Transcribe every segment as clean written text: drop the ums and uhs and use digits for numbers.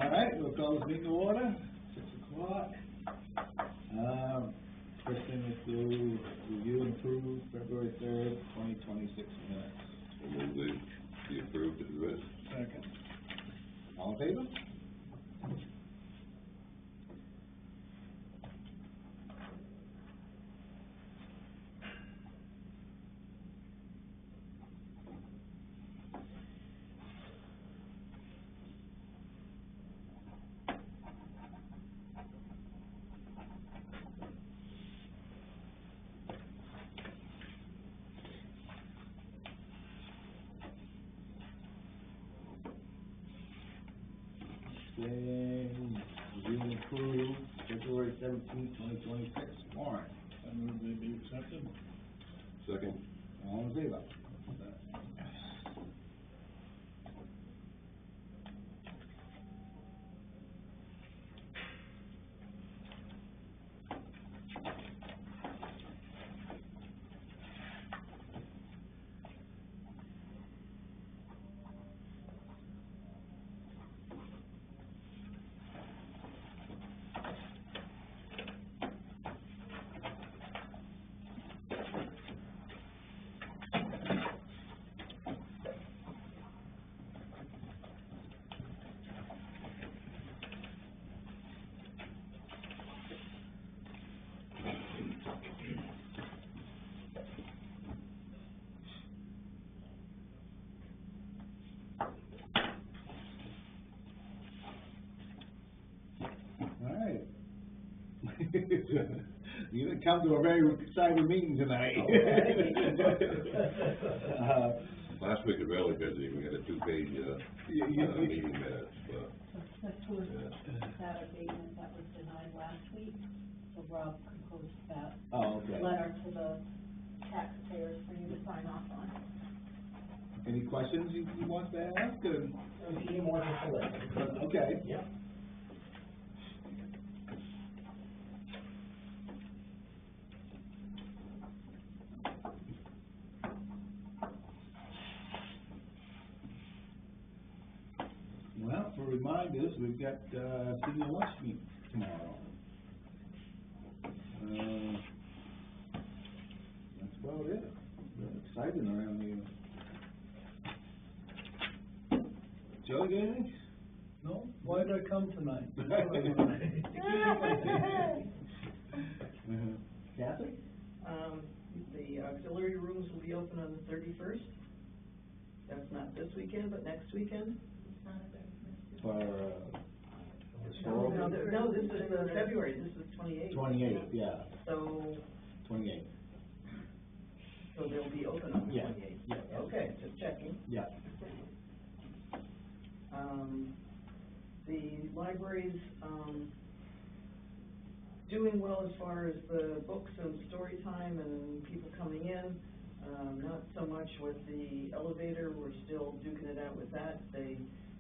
All right, we'll call this meeting to order, 6 o'clock. First thing is to review and approve February 3rd, 2026 minutes. We'll move the approved as written. Second. All in favor? Then review and approve February 17th, 2026 warrant. I move they be accepted. Second. All in favor? Alright. You're gonna come to a very exciting meeting tonight. Last week was really busy. We had a 2-page meeting minutes. This was that abatement that was denied last week, so Rob composed that letter to the taxpayers for you to sign off on. Any questions you want to ask? Any more than Selectmen. Okay. Yeah. Well, for reminders, we've got senior lunch meet tomorrow. That's about it. Really exciting around here. Joe, you got anything? No? Why did I come tonight? Kathy? The auxiliary rooms will be open on the 31st. That's not this weekend, but next weekend. For, No, this is February, this is 28th. 28th, yeah, So, 28th. so they'll be open on the Yeah. 28th? Yeah. Okay, just checking. Yeah. The library's, doing well as far as the books and story time and people coming in. Not so much with the elevator, we're still duking it out with that. They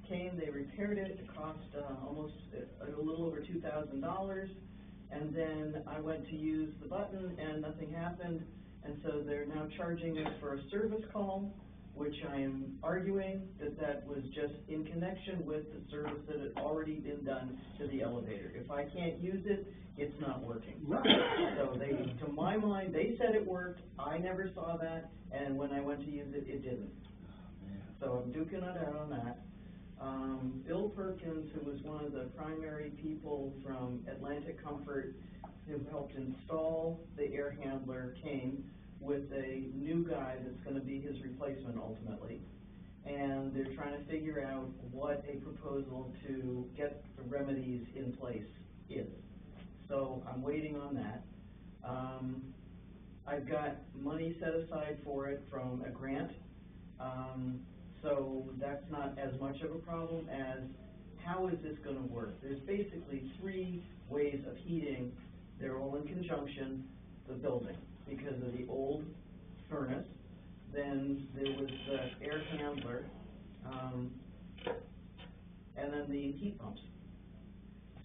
came, they repaired it, it cost almost a little over $2,000, and then I went to use the button and nothing happened, and so they're now charging us for a service call, which I am arguing that was just in connection with the service that had already been done to the elevator. If I can't use it, it's not working. Right. So they, to my mind, they said it worked, I never saw that, and when I went to use it, it didn't. So I'm duking it out on that. Bill Perkins, who was one of the primary people from Atlantic Comfort who helped install the air handler, came with a new guy that's going to be his replacement ultimately. And they're trying to figure out what a proposal to get the remedies in place is. So I'm waiting on that. I've got money set aside for it from a grant. So that's not as much of a problem as how is this going to work? There's basically 3 ways of heating. They're all in conjunction, the building, because of the old furnace. Then there was the air handler, and then the heat pumps.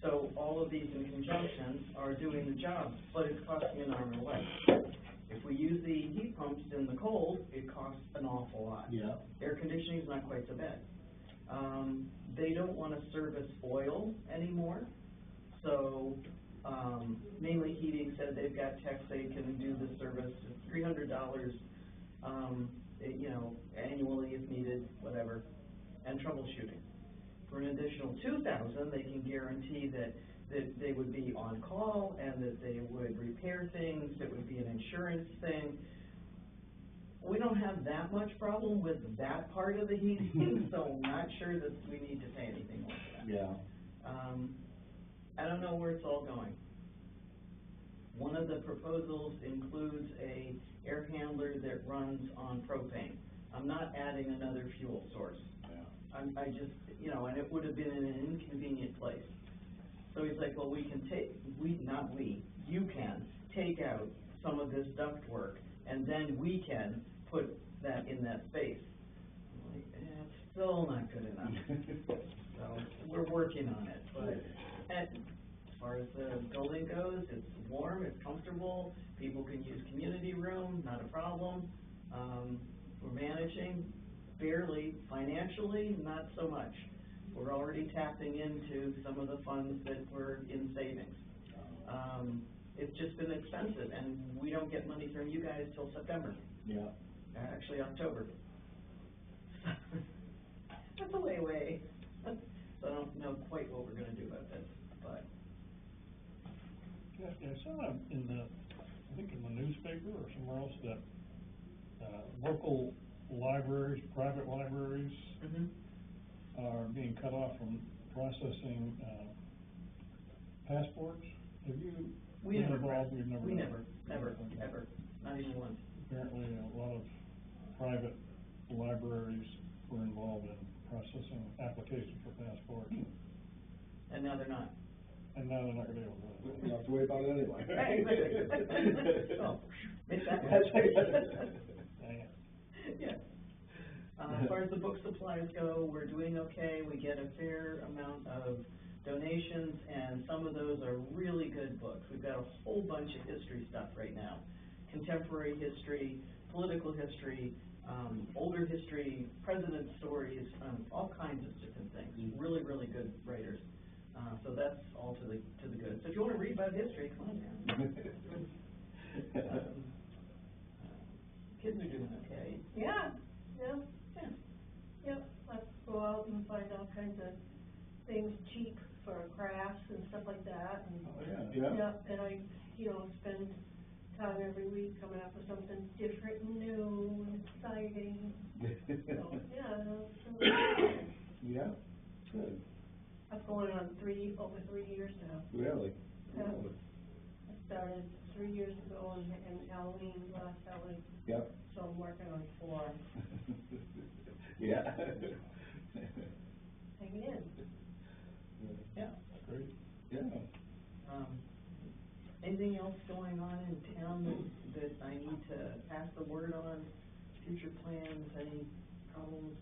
So all of these in conjunction are doing the job, but it's costing an arm and a leg. If we use the heat pumps in the cold, it costs an awful lot. Yeah. Air conditioning is not quite so bad. they don't wanna service oil anymore. So, mainly heating said they've got techs, they can do the service, $300, you know, annually if needed, whatever, and troubleshooting. For an additional $2,000, they can guarantee that they would be on call and that they would repair things, it would be an insurance thing. We don't have that much problem with that part of the heating, so I'm not sure that we need to pay anything like that. Yeah. I don't know where it's all going. One of the proposals includes a air handler that runs on propane. I'm not adding another fuel source. Yeah. I just, you know, and it would have been in an inconvenient place. So he's like, well, we can you can take out some of this duct work, and then we can put that in that space. I'm like, it's still not good enough. So, we're working on it, but as far as the building goes, it's warm, it's comfortable, people can use community room, not a problem. We're managing barely, financially, not so much. We're already tapping into some of the funds that were in savings. It's just been expensive, and we don't get money from you guys till September. Yeah. Actually, October. That's a way away. So I don't know quite what we're gonna do about this, but. Yeah, I saw in the, I think in the newspaper or somewhere else that, local libraries, private libraries, are being cut off from processing, passports. Have you We been never, involved? We've never. we done never, it. ever, not even once. Apparently, a lot of private libraries were involved in processing applications for passports, And now they're not. and now they're not gonna be able to do it. We don't have to worry about it anyway. Right. Oh, it's that That's much. Dang it. Yeah. As far as the book supplies go, we're doing okay. We get a fair amount of donations, and some of those are really good books. We've got a whole bunch of history stuff right now. Contemporary history, political history, older history, president stories, all kinds of different things. Really, really good writers. So that's all to the good. So if you want to read about history, come on down. Kids are doing okay. Yeah, yeah, Yeah. yep, let's go out and find all kinds of things cheap for crafts and stuff like that, and. Oh, yeah. Yep, and I, spend time every week coming up with something different and new and exciting. So, yeah, Yeah, good. I've going on over 3 years now. Really? Yeah. Really? I started 3 years ago in Halloween, last Halloween, Yep. so I'm working on 4. Yeah. Hang in. Yeah. Great. Yeah. Anything else going on in town that I need to pass the word on? Future plans, any problems?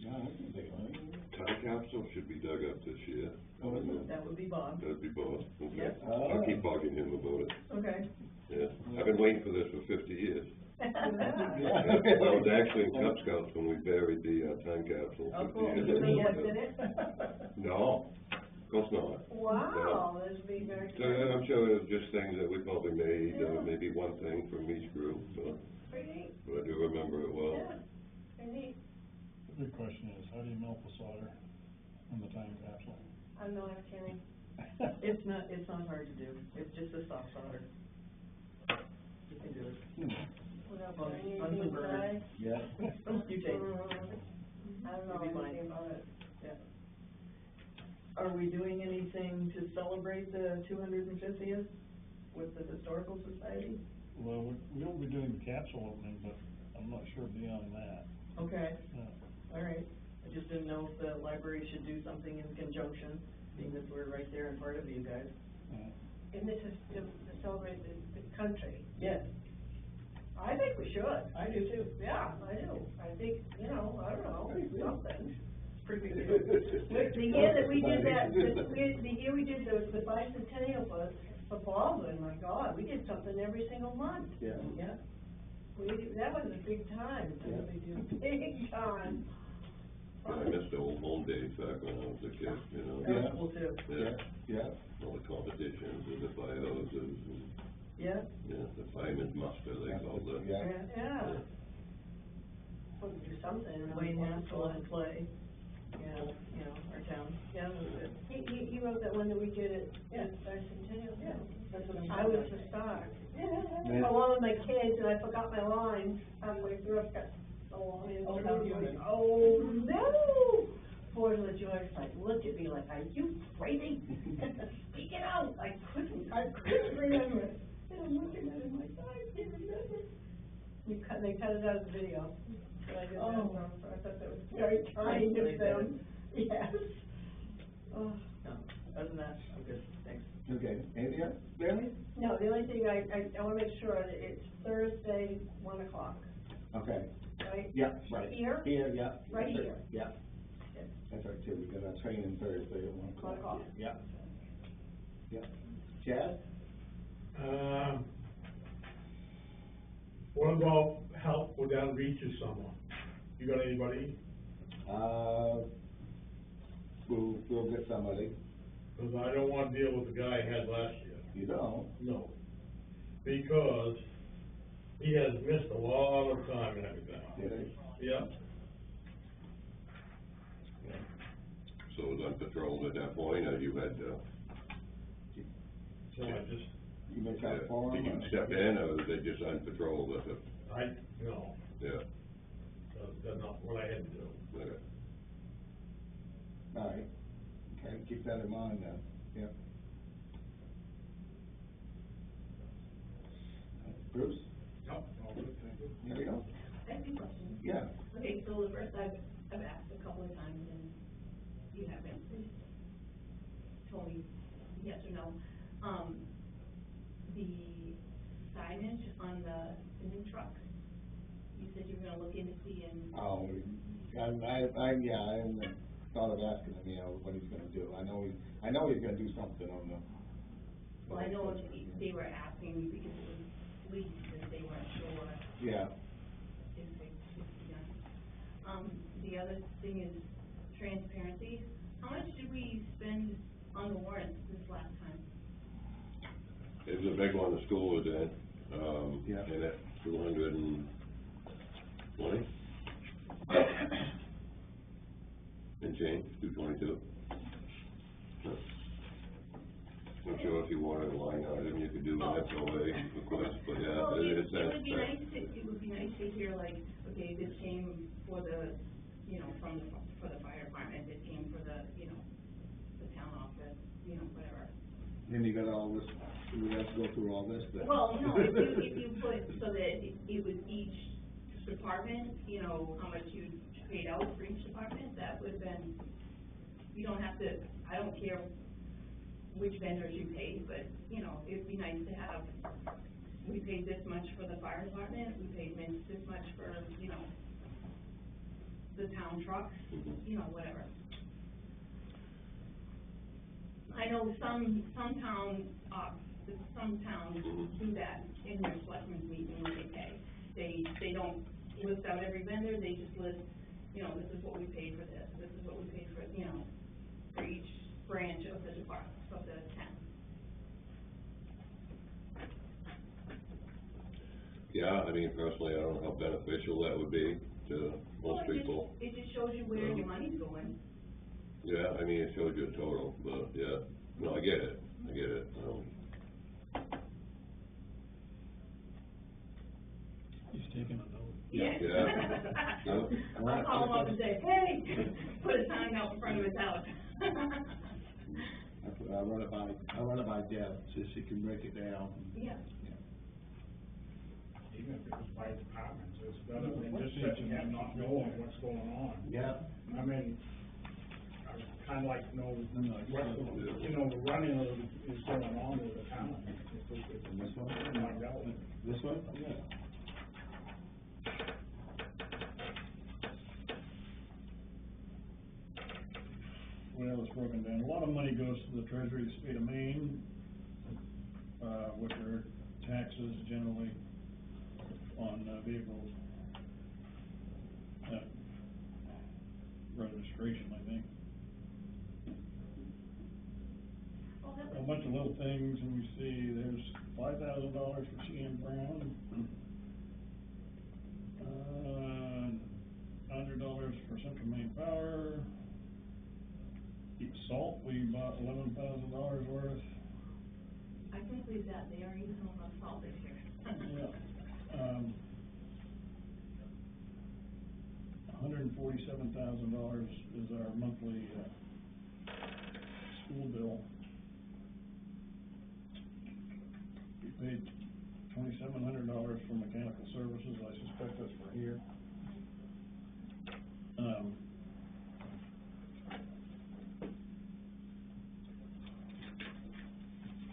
No, I can take on it. Time capsule should be dug up this year. Oh, is it? That would be Bob. That'd be Bob. Okay. Yeah. I'll keep bugging him about it. Okay. Yeah. I've been waiting for this for 50 years. Yeah. I was actually in Cub Scouts when we buried the time capsule Oh, 50 cool. years You ago. know what's in it? No, of course not. Wow, this would be very So good. I'm sure it was just things that we probably made, maybe one thing from each group, so, Pretty neat, but I do remember it well. yeah, pretty neat. The big question is, how do you melt the solder in the time capsule? I'm not kidding. It's not hard to do. It's just a soft solder. You can do it. Without Buns- putting buns and anything burners. inside. Yeah. You take. I don't know You'll be anything fine. about it. Yeah. Are we doing anything to celebrate the 250th with the Historical Society? Well, we'll be doing the capsule opening, but I'm not sure beyond that. Okay, Yeah. all right. I just didn't know if the library should do something in conjunction, being that we're right there and part of you guys. And this is to celebrate the country. Yes, I think we should. I do too. Yeah, I do. I think, I don't know, something. It's pretty big deal. The year that we did that, the year we did the bicentennial for Baldwin, my God, we did something every single month. Yeah. Yeah. That was a big time, Yeah. big time. I missed the old home days back when I was a kid, you know? That was cool too. Yeah. All the competitions and the fire hoses and, Yeah, the fireman's muster, they called it. Yeah. yeah. We'll do something. Wayne Hansel and Clay, yeah, you know, our town, yeah, it was good. He wrote that one that we did at, Yeah. our centennial. Yeah, that's what I'm I was the star. Yeah. Along with my kids, and I forgot my lines halfway through, I got so long into Oh, how it. you did. Oh, no! Poor little George, like, looked at me like, are you crazy? Speak it out! I couldn't remember it. And I'm looking at him like, I can't remember. They cut it out of the video, but I did that Oh. for him, so I thought that was very kind They of did. them. Yes. Oh. No, other than that, I'm good, thanks. Okay, anything else, Stanley? No, the only thing I wanna make sure that it's Thursday, 1 o'clock, Okay, right? yeah, right. Here? Here, yeah. Right That's it. here. Yeah, that's right, too, we got our training Thursday at 1 o'clock. 1 o'clock. Yeah. Yeah. Chad? What about help go down beaches somewhere? You got anybody? We'll get somebody. Cause I don't wanna deal with the guy I had last year. You don't? No. Because he has missed a lot of time and everything. Did he? Yeah. So it was on patrol at that point, or you had, So I just, You make out for him? did you or- step in, or was it just on patrol with it? no, Yeah, that's not what I had to do. okay. All right, okay, keep that in mind then, yeah. Bruce? No, all good, thank you. There you go. I have two questions. Yeah. Okay, so the first, I've asked a couple of times and you haven't told me yes or no. The signage on the new truck, you said you were gonna look into seeing. Oh, I haven't thought of asking him, what he's gonna do. I know he's gonna do something on the. Well, I know they were asking me because it was leaked and they weren't sure Yeah. if they, the other thing is transparency. How much did we spend on the warrants this last time? It was a big one, the school was in, Yeah. and at 220. And change, 222. I'm sure if you wanted a line item, you could do an FOA request, but yeah, Well, it it is would be nice to, hear like, okay, this came for the, for the fire department, this came for the, the town office, whatever. Then you got all this, we have to go through all this then. Well, no, if you put, so that it was each department, how much you paid out for each department, that would have been, you don't have to, I don't care which vendors you paid, but, it'd be nice to have, we paid this much for the fire department, we paid this much for, the town trucks, whatever. I know some towns do that in their selectmen's meeting when they pay. They don't list out every vendor, they just list, this is what we paid for this is what we paid for, for each branch of the department, of the town. Yeah, I mean, personally, I don't know how beneficial that would be to most people. It just shows you where your money's going. Yeah, I mean, it shows you a total, but, yeah, no, I get it. He's taking a note. Yeah. Yeah. I'll call him up and say, hey, put a sign out in front of his house. I run it by Deb, so she can break it down. Yeah. Even if it was by departments, it's better than just sitting there not knowing what's going on. Yeah. I mean, I would kinda like to know what the running is going on with the town. If we could And this one? find out. This one? Yeah. Well, it's broken down. A lot of money goes to the treasury of the state of Maine, which are taxes generally on vehicles. registration, I think. Well, that A was, bunch of little things, and we see there's $5,000 for CN Brown. $100 for Central Maine Power. Salt, we bought $11,000 worth. I can believe that, they are using a lot of salt this year. Yeah. $147,000 is our monthly, school bill. We paid $2,700 for mechanical services, I suspect that's for here.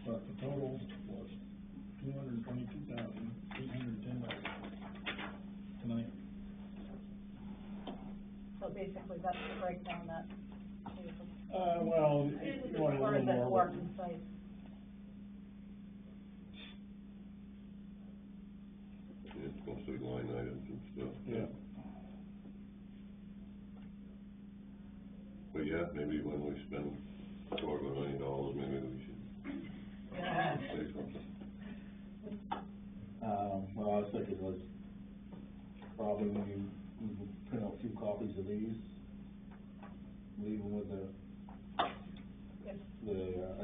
But the total was $222,810 tonight. So basically, that's the breakdown that. Well, you want a Or is little it more. more concise? It's mostly line items and stuff. Yeah. But yeah, maybe when we spend $250 million, maybe we should say something. Well, I was thinking was probably when you print out a few copies of these, leave them with the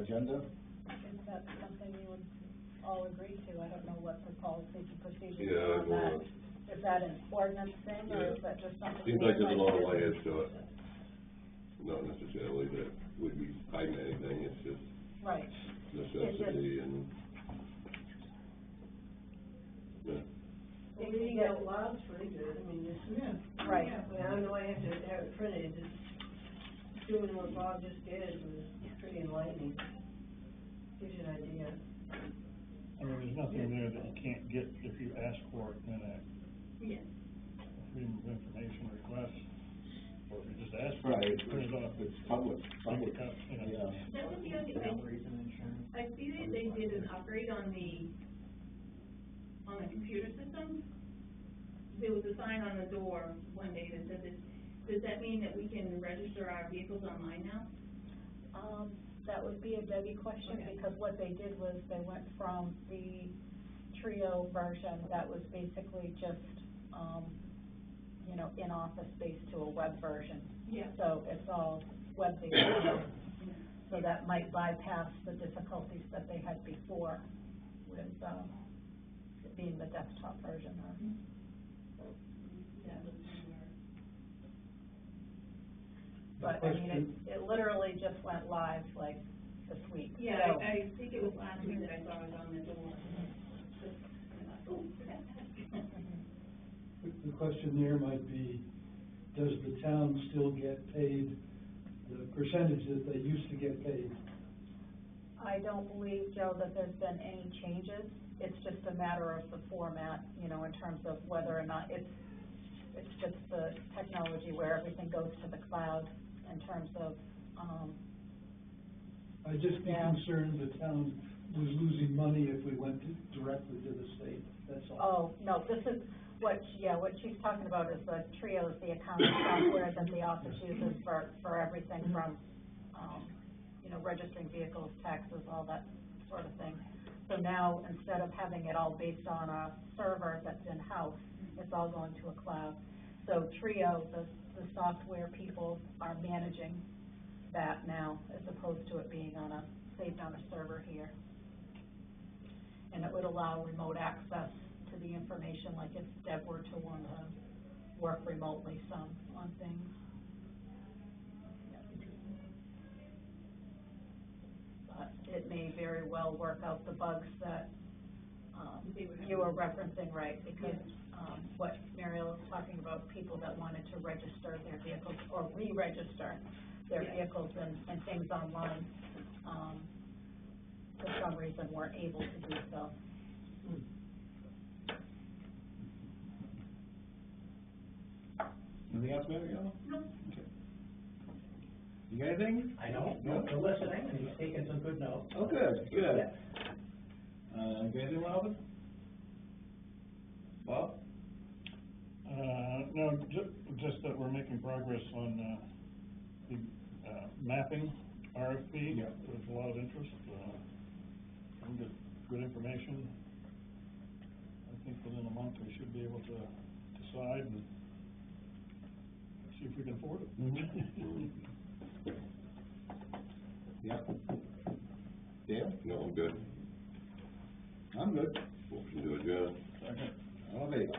agenda. Is that something you would all agree to? I don't know what the policies and procedures Yeah, are on that. well, Is that an ordinance thing, or Yeah. is that just something? Seems you like there's a would lot of like to- layers to it. Not necessarily that would be hiding anything, it's just Right. necessity and, yeah. Well, reading out loud's pretty good, I mean, just, Right. I mean, I don't know why I have to have it printed, just doing what Bob just did was pretty enlightening. Gives you an idea. I mean, there's nothing there that you can't get if you ask for it in a Yes. Freedom of Information request, or if you just ask for Right, it, print it off. it's public, Yeah. That was the other thing, I see that they did an upgrade on the computer system. There was a sign on the door one day that said this, does that mean that we can register our vehicles online now? That would be a Debbie question, Okay. because what they did was they went from the Trio version that was basically just, in-office based to a web version. Yeah. So it's all web-based, so that might bypass the difficulties that they had before with, it being the desktop version, That was where. But, I mean, it literally just went live, like, this week. Yeah, So- I think it was last week that I saw it on the door. Just, oh, fantastic. The question there might be, does the town still get paid the percentage that they used to get paid? I don't believe, Joe, that there's been any changes. It's just a matter of the format, in terms of whether or not it's just the technology where everything goes to the cloud in terms of, I'd just be Yeah. concerned the town was losing money if we went directly to the state, that's all. oh, no, this is, what she's talking about is the Trios, the accounting software that the office uses for everything from, registering vehicles, taxes, all that sort of thing. So now, instead of having it all based on a server that's in-house, it's all going to a cloud. So Trio, the software people are managing that now, as opposed to it being saved on a server here. And it would allow remote access to the information, like if Deb were to want to work remotely some on things. But it may very well work out the bugs that, you were referencing, right? Because, what Mariel was talking about, people that wanted to register their vehicles or re-register their vehicles and things online, for some reason weren't able to do so. Anything else, Mariel? No. Okay. You got anything? I know, no, for listening, and he's taking some good notes. Oh, good, good. You got anything, Robin? Bob? No, just that we're making progress on, the, mapping RFP. Yeah. There's a lot of interest, we get good information. I think within a month, we should be able to decide and see if we can afford it. Yep. Dale? No, I'm good. I'm good. Motion to adjourn. Second. All in favor?